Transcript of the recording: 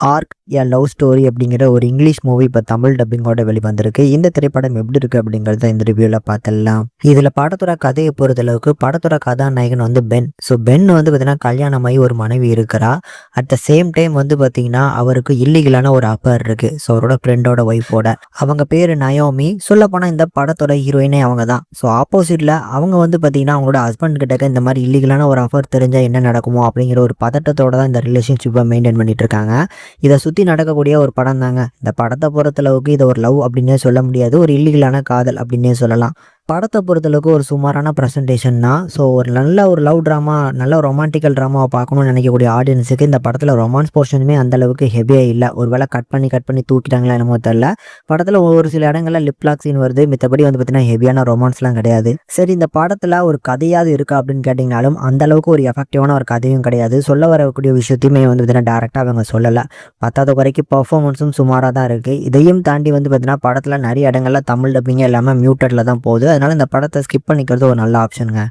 Arc எ love story அப்படிங்கிற ஒரு English movie இப்போ தமிழ் டப்பிங்கோட வெளிவந்திருக்கு. இந்த திரைப்படம் எப்படி இருக்கு அப்படிங்கிறத இந்த ரிவ்யூவில் பார்த்துடலாம். இதில் படத்தோட கதையை பொறுத்தளவுக்கு படத்தோட கதாநாயகன் வந்து பென். ஸோ பென் வந்து பார்த்தீங்கன்னா கல்யாணமாகி ஒரு மனைவி இருக்கிறா. அட் த சேம் டைம் வந்து பார்த்தீங்கன்னா அவருக்கு இல்லீகலான ஒரு அஃபேர் இருக்கு. ஸோ அவரோட ஃப்ரெண்டோட ஒய்ஃபோட. அவங்க பேர் நயோமி. சொல்லப்போனால் இந்த படத்தோட ஹீரோயினே அவங்க தான். ஸோ ஆப்போசிட்டில் அவங்க வந்து பார்த்தீங்கன்னா அவங்களோட ஹஸ்பண்ட் கிட்ட இந்த மாதிரி இல்லீகலான ஒரு அஃபேர் தெரிஞ்சால் என்ன நடக்குமோ அப்படிங்கிற ஒரு பதட்டத்தோட தான் இந்த ரிலேஷன்ஷிப்பை மெயின்டைன் பண்ணிட்டு இருக்காங்க. இதை சுற்றி நடக்கக்கூடிய ஒரு படம் தாங்க. இந்த படத்தை பொறுத்தளவுக்கு இதை ஒரு லவ் அப்படின்னே சொல்ல முடியாது. ஒரு இல்லீகலான காதல் அப்படின்னே சொல்லலாம். படத்தை பொறுத்தளவுக்கு ஒரு சுமாரான ப்ரெசன்டேஷன் தான். ஸோ ஒரு லவ் ட்ராமா, நல்ல ரொமான்டிக்கல் ட்ராமாவை பார்க்கணும்னு நினைக்கக்கூடிய ஆடியன்ஸுக்கு இந்த படத்தில் ரொமான்ஸ் போர்ஷனுமே அந்தளவுக்கு ஹெவியாக இல்லை. ஒரு வேளை கட் பண்ணி தூக்கிட்டாங்களா என்னமோ தெரில. படத்தில் ஒரு சில இடங்களில் லிப்லாக் சீன் வருது. மித்தபடி வந்து பார்த்தீங்கன்னா ஹெவியான ரொமான்ஸ்லாம் கிடையாது. சரி, இந்த படத்தில் ஒரு கதையாவது இருக்கா அப்படின்னு கேட்டிங்கனாலும் அந்தளவுக்கு ஒரு எஃபெக்டிவான ஒரு கதையும் கிடையாது. சொல்ல வரக்கூடிய விஷயத்தையுமே வந்து பார்த்தீங்கன்னா டேரெக்டாக அவங்க சொல்லலை. பத்தாத குறைக்கு பர்ஃபார்மன்ஸும் சுமாராக தான் இருக்குது. இதையும் தாண்டி வந்து பார்த்தீங்கன்னா படத்தில் நிறைய இடங்களில் தமிழ் டப்பிங்கே இல்லாமல் மியூட்டடில் தான் போகுது. அதனால் இந்த படத்தை ஸ்கிப் பண்ணிக்கிறது ஒரு நல்ல ஆப்ஷனுங்க.